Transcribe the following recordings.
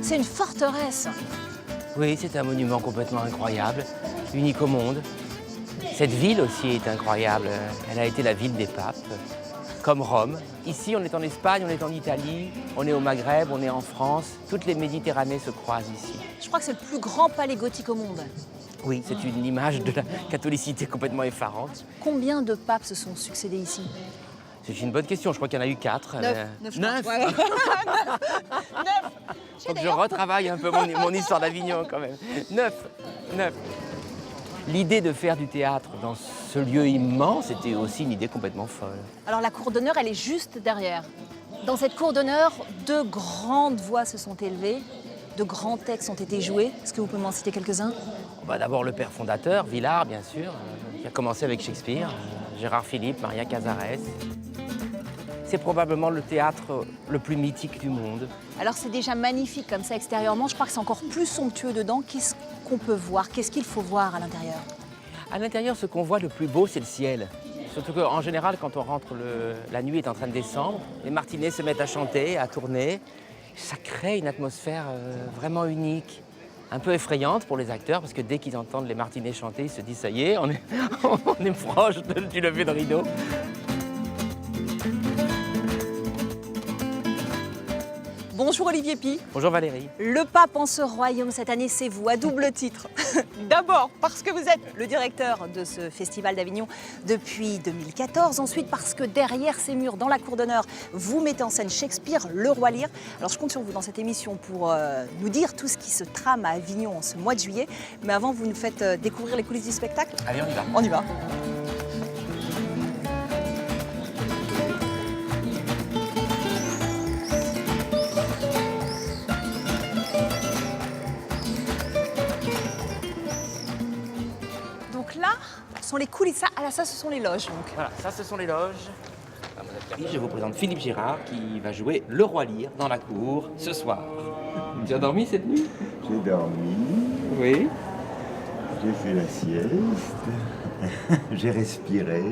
C'est une forteresse. Oui, c'est un monument complètement incroyable, unique au monde. Cette ville aussi est incroyable. Elle a été la ville des papes, comme Rome. Ici, on est en Espagne, on est en Italie, on est au Maghreb, on est en France. Toutes les Méditerranées se croisent ici. Je crois que c'est le plus grand palais gothique au monde. Oui, c'est une image de la catholicité complètement effarante. Combien de papes se sont succédés ici? C'est une bonne question, je crois qu'il y en a eu 4. 9. Ouais. Faut que je retravaille un peu mon histoire d'Avignon quand même. 9. L'idée de faire du théâtre dans ce lieu immense était aussi une idée complètement folle. Alors la cour d'honneur, elle est juste derrière. Dans cette cour d'honneur, 2 grandes voix se sont élevées, de grands textes ont été joués. Est-ce que vous pouvez m'en citer quelques-uns? D'abord le père fondateur, Villars bien sûr, qui a commencé avec Shakespeare, Gérard Philipe, Maria Cazares. C'est probablement le théâtre le plus mythique du monde. Alors c'est déjà magnifique comme ça extérieurement, je crois que c'est encore plus somptueux dedans. Qu'est-ce qu'on peut voir? Qu'est-ce qu'il faut voir à l'intérieur? À l'intérieur, ce qu'on voit le plus beau, c'est le ciel. Surtout qu'en général, quand on rentre, la nuit est en train de descendre, les martinets se mettent à chanter, à tourner. Ça crée une atmosphère vraiment unique, un peu effrayante pour les acteurs, parce que dès qu'ils entendent les martinets chanter, ils se disent « ça y est, on est proche du lever de rideau ». Bonjour Olivier Py. Bonjour Valérie. Le pape en ce royaume cette année, c'est vous, à double titre. D'abord parce que vous êtes le directeur de ce festival d'Avignon depuis 2014. Ensuite parce que derrière ces murs, dans la cour d'honneur, vous mettez en scène Shakespeare, Le Roi Lear. Alors je compte sur vous dans cette émission pour nous dire tout ce qui se trame à Avignon en ce mois de juillet. Mais avant, vous nous faites découvrir les coulisses du spectacle. Allez, on y va. On y va. Donc là, ce sont les coulisses. Ah là, ça, ce sont les loges. Donc. Voilà, ça ce sont les loges. À mon atterri, je vous présente Philippe Girard qui va jouer Le Roi Lear dans la cour ce soir. Tu as dormi cette nuit? J'ai dormi, Oui. j'ai fait la sieste, j'ai respiré,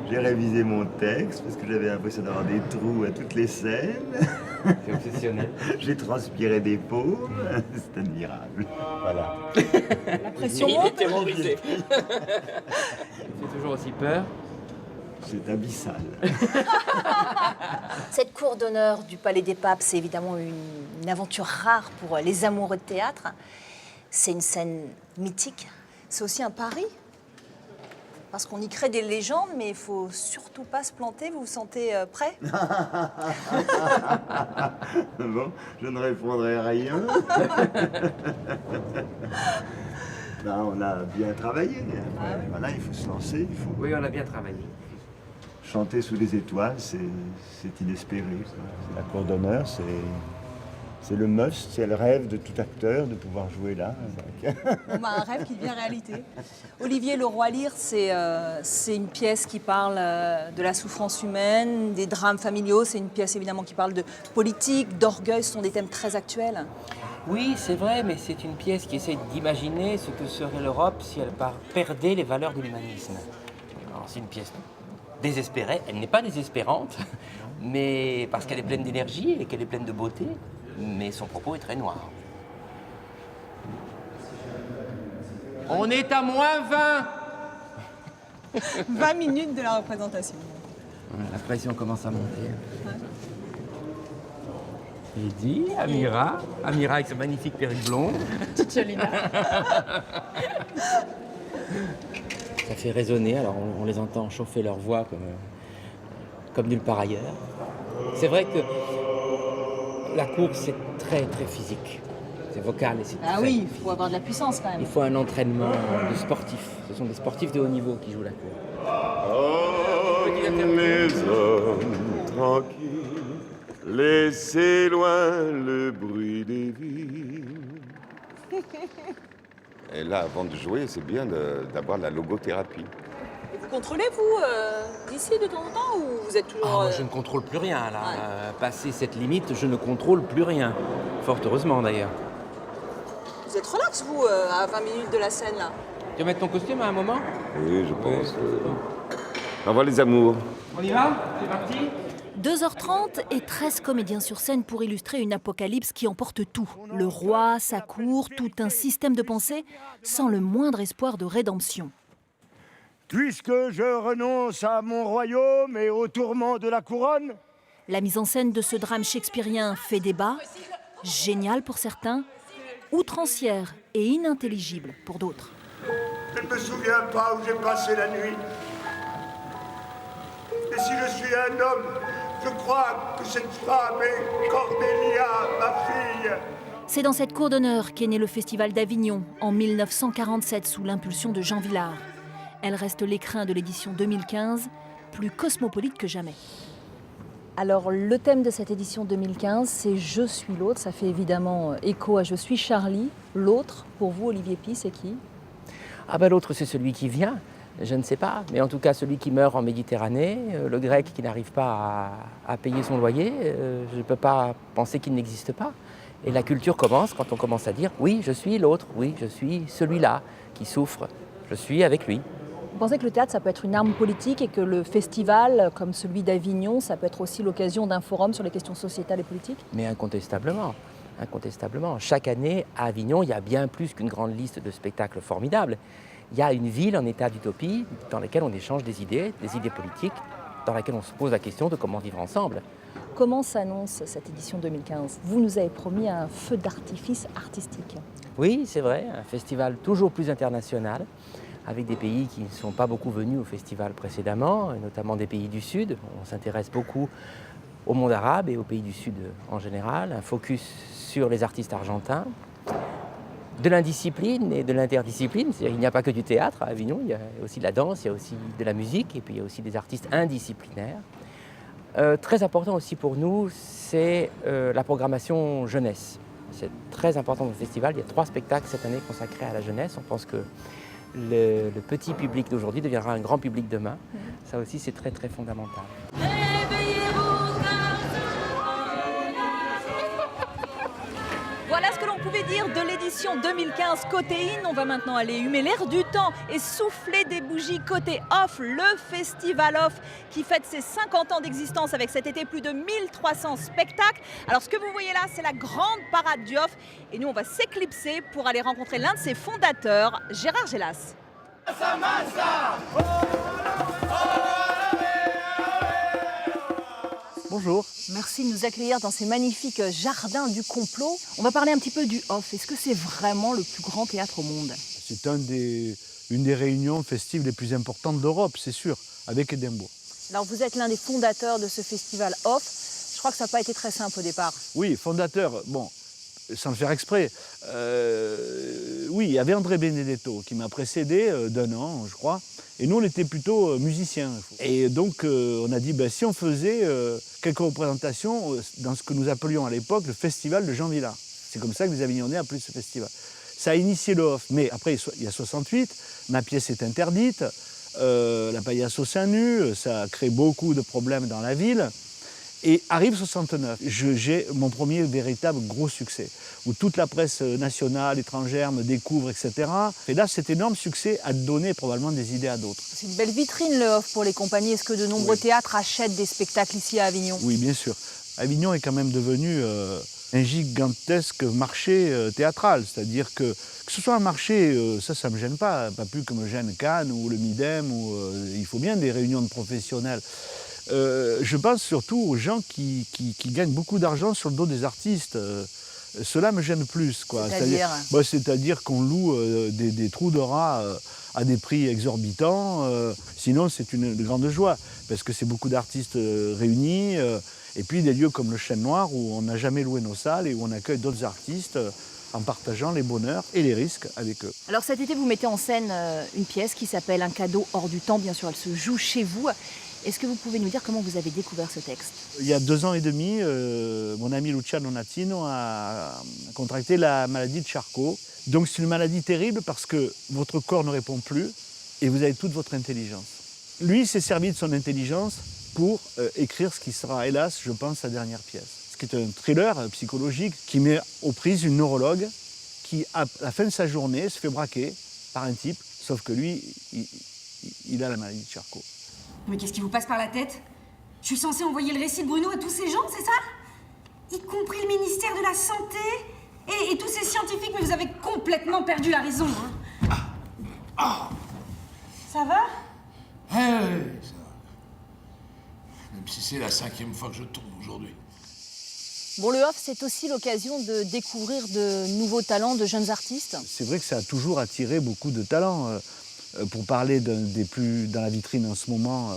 j'ai révisé mon texte parce que j'avais l'impression d'avoir des trous à toutes les scènes. C'est obsessionnel. J'ai transpiré des paumes, c'est admirable. Voilà. La pression Il monte. est terrorisé. C'est toujours aussi peur. C'est abyssal. Cette cour d'honneur du Palais des Papes, c'est évidemment une aventure rare pour les amoureux de théâtre. C'est une scène mythique. C'est aussi un pari. Parce qu'on y crée des légendes, mais il faut surtout pas se planter. Vous vous sentez prêt? Bon, je ne répondrai rien. Ben, on a bien travaillé. Après, voilà, il faut se lancer, il faut Oui, on a bien travaillé. chanter sous les étoiles, c'est inespéré. C'est la cour d'honneur, c'est le must, c'est le rêve de tout acteur de pouvoir jouer là. Un rêve qui devient réalité. Olivier, Le Roi Lear, c'est une pièce qui parle de la souffrance humaine, des drames familiaux. C'est une pièce évidemment qui parle de politique, d'orgueil. Ce sont des thèmes très actuels. Oui, c'est vrai, mais c'est une pièce qui essaie d'imaginer ce que serait l'Europe si elle perdait les valeurs de l'humanisme. Alors, c'est une pièce désespérée. Elle n'est pas désespérante, mais parce qu'elle est pleine d'énergie et qu'elle est pleine de beauté, mais son propos est très noir. On est à -20. 20 minutes de la représentation. La pression commence à monter. Il dit, Amira avec ce magnifique perruque blonde. Cicciolina. Ça fait résonner, alors on les entend chauffer leur voix comme nulle part ailleurs. C'est vrai que la cour, c'est très très physique. c'est vocal et c'est Ah très oui, il difficile. faut avoir de la puissance quand même. Il faut un entraînement de sportif. Ce sont des sportifs de haut niveau qui jouent la cour. Les hommes tranquilles, laissez loin le bruit des villes. Et là, avant de jouer, c'est bien d'avoir la logothérapie. Et vous contrôlez, vous, d'ici de temps en temps ou vous êtes toujours... Moi, je ne contrôle plus rien là. Passé cette limite, je ne contrôle plus rien. Fort heureusement d'ailleurs. Vous êtes relax, vous, à 20 minutes de la scène, là? Tu vas mettre ton costume à un moment? Oui, je pense. Au revoir les amours. On y va? C'est parti? 2h30 et 13 comédiens sur scène pour illustrer une apocalypse qui emporte tout. Le roi, sa cour, tout un système de pensée, sans le moindre espoir de rédemption. Puisque je renonce à mon royaume et au tourment de la couronne, La mise en scène de ce drame shakespearien fait débat, génial pour certains, outrancière et inintelligible pour d'autres. je ne me souviens pas où j'ai passé la nuit. Et si je suis un homme, je crois que cette femme est Cordélia, ma fille. C'est dans cette cour d'honneur qu'est né le Festival d'Avignon en 1947 sous l'impulsion de Jean Vilar. Elle reste l'écrin de l'édition 2015, plus cosmopolite que jamais. Alors le thème de cette édition 2015, c'est « Je suis l'autre ». Ça fait évidemment écho à « Je suis Charlie ». L'autre, pour vous, Olivier Py, c'est qui? Ah ben l'autre, c'est celui qui vient. Je ne sais pas, mais en tout cas celui qui meurt en Méditerranée, le grec qui n'arrive pas à payer son loyer, je ne peux pas penser qu'il n'existe pas. Et la culture commence quand on commence à dire « oui, je suis l'autre, oui, je suis celui-là qui souffre, je suis avec lui ». Vous pensez que le théâtre, ça peut être une arme politique et que le festival, comme celui d'Avignon, ça peut être aussi l'occasion d'un forum sur les questions sociétales et politiques? Mais incontestablement, incontestablement. Chaque année, à Avignon, il y a bien plus qu'une grande liste de spectacles formidables. Il y a une ville en état d'utopie dans laquelle on échange des idées politiques, dans laquelle on se pose la question de comment vivre ensemble. Comment s'annonce cette édition 2015? Vous nous avez promis un feu d'artifice artistique. Oui, c'est vrai, un festival toujours plus international, avec des pays qui ne sont pas beaucoup venus au festival précédemment, et notamment des pays du Sud. On s'intéresse beaucoup au monde arabe et aux pays du Sud en général, un focus sur les artistes argentins, de l'indiscipline et de l'interdiscipline. C'est-à-dire qu'il n'y a pas que du théâtre à Avignon, il y a aussi de la danse, il y a aussi de la musique, et puis il y a aussi des artistes indisciplinaires. Très important aussi pour nous, c'est la programmation jeunesse. C'est très important dans le festival. Il y a 3 spectacles cette année consacrés à la jeunesse. On pense que le petit public d'aujourd'hui deviendra un grand public demain. Ça aussi, c'est très, très fondamental. Voilà ce que l'on pouvait dire de l'édition 2015 côté in. On va maintenant aller humer l'air du temps et souffler des bougies côté off, le Festival Off qui fête ses 50 ans d'existence avec cet été plus de 1300 spectacles. Alors ce que vous voyez là, c'est la grande parade du off et nous on va s'éclipser pour aller rencontrer l'un de ses fondateurs, Gérard Gélas. Bonjour. Merci de nous accueillir dans ces magnifiques jardins du complot. On va parler un petit peu du off. Est-ce que c'est vraiment le plus grand théâtre au monde? C'est une des réunions festives les plus importantes d'Europe, c'est sûr, avec Édimbourg. Alors vous êtes l'un des fondateurs de ce festival off. Je crois que ça n'a pas été très simple au départ. Oui, fondateur, bon, sans le faire exprès. Oui, il y avait André Benedetto qui m'a précédé d'1 an, je crois. Et nous, on était plutôt musiciens. Et donc, on a dit, si on faisait quelques représentations dans ce que nous appelions à l'époque le festival de Jean Vilar. C'est comme ça que les Avignonnais appelaient ce festival. Ça a initié le off. Mais après, il y a 68, ma pièce est interdite, la paillasse au sein nu, ça a créé beaucoup de problèmes dans la ville. Et arrive 69, j'ai mon premier véritable gros succès, où toute la presse nationale, étrangère me découvre, etc. Et là, cet énorme succès a donné probablement des idées à d'autres. C'est une belle vitrine le off pour les compagnies. Est-ce que de nombreux théâtres achètent des spectacles ici à Avignon? Oui, bien sûr. Avignon est quand même devenu un gigantesque marché théâtral. C'est-à-dire que ce soit un marché, ça ne me gêne pas plus que me gêne Cannes ou le Midem, il faut bien des réunions de professionnels. Je pense surtout aux gens qui gagnent beaucoup d'argent sur le dos des artistes. Cela me gêne plus. C'est-à-dire qu'on loue des trous de rats à des prix exorbitants. Sinon, c'est une grande joie, parce que c'est beaucoup d'artistes réunis. Et puis des lieux comme le Chêne Noir, où on n'a jamais loué nos salles et où on accueille d'autres artistes. en partageant les bonheurs et les risques avec eux. Alors cet été, vous mettez en scène une pièce qui s'appelle Un cadeau hors du temps. Bien sûr, elle se joue chez vous. Est-ce que vous pouvez nous dire comment vous avez découvert ce texte? Il y a 2 ans et demi, mon ami Luciano Nazzino a contracté la maladie de Charcot. Donc c'est une maladie terrible parce que votre corps ne répond plus et vous avez toute votre intelligence. Lui s'est servi de son intelligence pour écrire ce qui sera, hélas, je pense, sa dernière pièce. Ce qui est un thriller psychologique qui met aux prises une neurologue qui, à la fin de sa journée, se fait braquer par un type, sauf que lui, il a la maladie de Charcot. Mais qu'est-ce qui vous passe par la tête? Je suis censée envoyer le récit de Bruno à tous ces gens, c'est ça? Y compris le ministère de la Santé et tous ces scientifiques, mais vous avez complètement perdu la raison, hein. Ça va? Ouais, ça va. Même si c'est la 5e fois que je tourne aujourd'hui. Bon, le off, c'est aussi l'occasion de découvrir de nouveaux talents, de jeunes artistes. C'est vrai que ça a toujours attiré beaucoup de talents. Pour parler d'un des plus dans la vitrine en ce moment,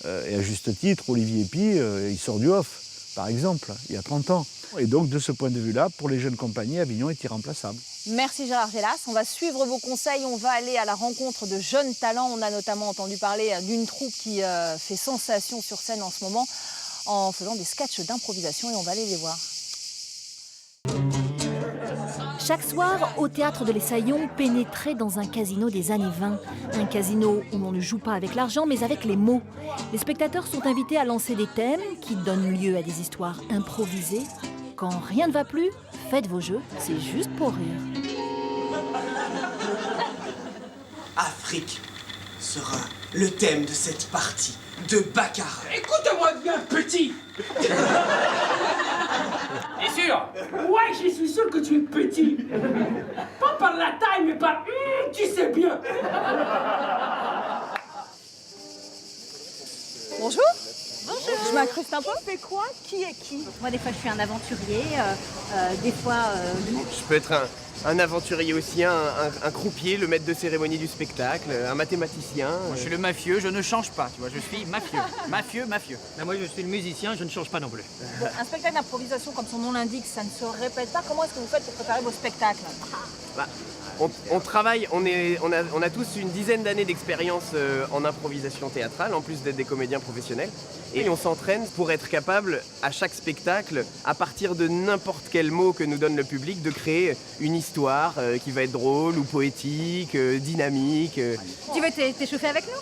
et à juste titre, Olivier Py, il sort du off, par exemple, il y a 30 ans. Et donc, de ce point de vue-là, pour les jeunes compagnies, Avignon est irremplaçable. Merci Gérard Gélas. On va suivre vos conseils, on va aller à la rencontre de jeunes talents. On a notamment entendu parler d'une troupe qui fait sensation sur scène en ce moment en faisant des sketchs d'improvisation et on va aller les voir. Chaque soir, au théâtre de l'Essaillon, pénétrer dans un casino des années 20. Un casino où l'on ne joue pas avec l'argent, mais avec les mots. Les spectateurs sont invités à lancer des thèmes qui donnent lieu à des histoires improvisées. Quand rien ne va plus, faites vos jeux, c'est juste pour rire. Afrique sera le thème de cette partie de baccarat. Écoute-moi bien, petit. T'es sûr? Ouais, je suis sûr que tu es petit. Pas par la taille, mais par... tu sais bien. Bonjour. Bonjour. Je m'incruste un peu. Tu fais quoi? Qui est qui? Moi, des fois, je suis un aventurier. Des fois... Je peux être un aventurier aussi, un croupier, le maître de cérémonie du spectacle, un mathématicien. Moi, je suis le mafieux, je ne change pas, tu vois, je suis mafieux. Mafieux. Ben, moi, je suis le musicien, je ne change pas non plus. Un spectacle d'improvisation, comme son nom l'indique, ça ne se répète pas. Comment est-ce que vous faites pour préparer vos spectacles? On travaille, on a tous une dizaine d'années d'expérience en improvisation théâtrale, en plus d'être des comédiens professionnels. Et on s'entraîne pour être capable, à chaque spectacle, à partir de n'importe quel mot que nous donne le public, de créer une histoire qui va être drôle ou poétique, dynamique. Tu veux t'échauffer avec nous?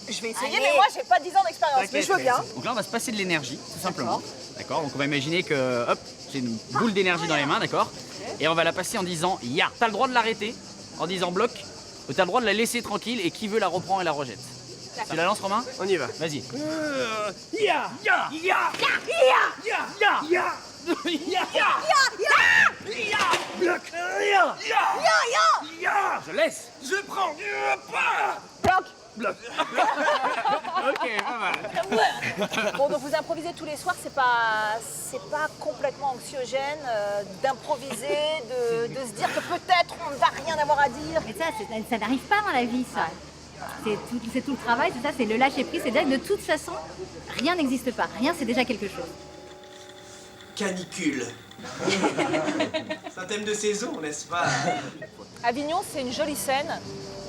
Je vais essayer, mais moi, j'ai pas 10 ans d'expérience, mais je veux bien. Donc là, on va se passer de l'énergie, tout simplement. D'accord. Donc on va imaginer que, hop, j'ai une boule d'énergie dans les mains, d'accord. Et on va la passer en disant « Ya ». T'as le droit de l'arrêter en disant « bloc ». Ou t'as le droit de la laisser tranquille et qui veut la reprend et la rejette. Tu la lances, Romain? On y va. Vas-y. Ya. Je laisse. Je prends. Bloc. Ok, pas mal. Bon, donc vous improvisez tous les soirs, c'est pas complètement anxiogène d'improviser, de se dire que peut-être on ne va rien avoir à dire. Mais ça n'arrive pas dans la vie, ça. C'est tout le travail, c'est ça, c'est le lâcher-prise. C'est-à-dire que de toute façon, rien n'existe pas. Rien, c'est déjà quelque chose. Canicule. C'est un thème de saison, n'est-ce pas? Avignon, c'est une jolie scène.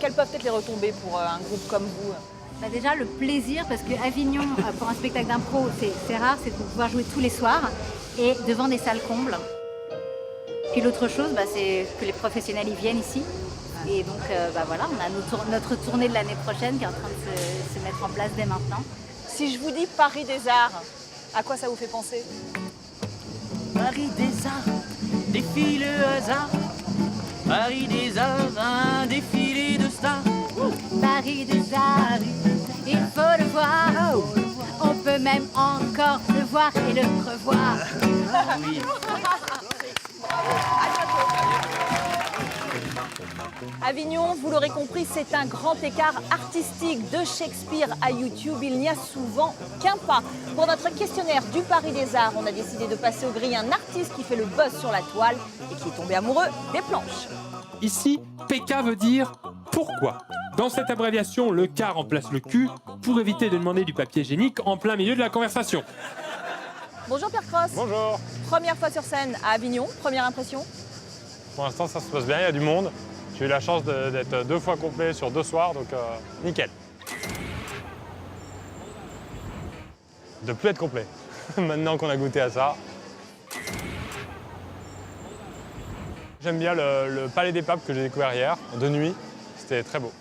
Quelles peuvent être les retombées pour un groupe comme vous? Bah déjà, le plaisir, parce que Avignon, pour un spectacle d'impro, c'est rare, c'est de pouvoir jouer tous les soirs et devant des salles combles. Puis l'autre chose, c'est que les professionnels y viennent ici. Et donc, voilà, on a notre tournée de l'année prochaine qui est en train de se mettre en place dès maintenant. Si je vous dis Paris des Arts, à quoi ça vous fait penser? Paris des Arts, défile le hasard. Paris des Arts, un défilé de stars. Paris des Arts, il faut le voir. On peut même encore le voir et le revoir. Oui. Avignon, vous l'aurez compris, c'est un grand écart artistique de Shakespeare à YouTube. Il n'y a souvent qu'un pas. Pour notre questionnaire du Paris des Arts, on a décidé de passer au gris un artiste qui fait le buzz sur la toile et qui est tombé amoureux des planches. Ici, PK veut dire pourquoi. Dans cette abréviation, le K remplace le Q pour éviter de demander du papier hygiénique en plein milieu de la conversation. Bonjour Pierre Cross. Bonjour. Première fois sur scène à Avignon, première impression? Pour l'instant, ça se passe bien, il y a du monde. J'ai eu la chance d'être 2 fois complet sur 2 soirs, donc nickel. De plus être complet, maintenant qu'on a goûté à ça. J'aime bien le Palais des Papes que j'ai découvert hier, de nuit. C'était très beau.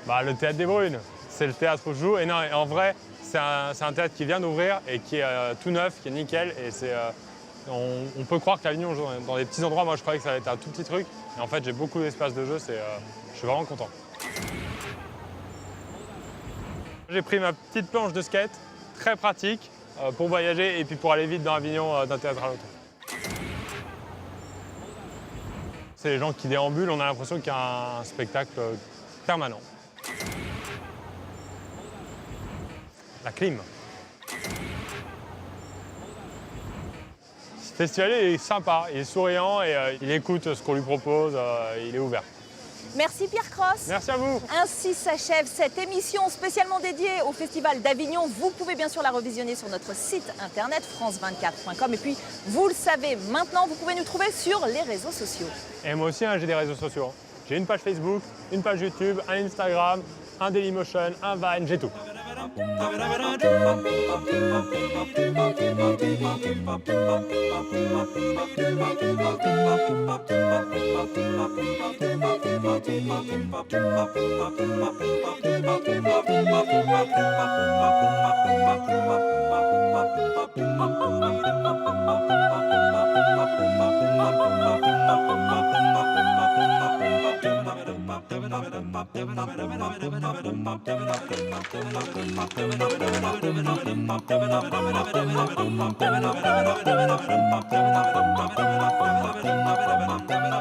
Le Théâtre des Brunes, c'est le théâtre où je joue. Et non, en vrai, c'est un théâtre qui vient d'ouvrir et qui est tout neuf, qui est nickel. Et on peut croire qu'Avignon joue dans des petits endroits. Moi, je croyais que ça allait être un tout petit truc. Et en fait, j'ai beaucoup d'espace de jeu. Je suis vraiment content. J'ai pris ma petite planche de skate, très pratique, pour voyager et puis pour aller vite dans Avignon d'un théâtre à l'autre. C'est les gens qui déambulent, on a l'impression qu'il y a un spectacle permanent. La clim. Ce festival est sympa, il est souriant et il écoute ce qu'on lui propose, il est ouvert. Merci Pierre Cross. Merci à vous. Ainsi s'achève cette émission spécialement dédiée au Festival d'Avignon. Vous pouvez bien sûr la revisionner sur notre site internet france24.com. Et puis, vous le savez maintenant, vous pouvez nous trouver sur les réseaux sociaux. Et moi aussi, j'ai des réseaux sociaux. J'ai une page Facebook, une page YouTube, un Instagram, un Dailymotion, un Vine, j'ai tout.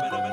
Thank you.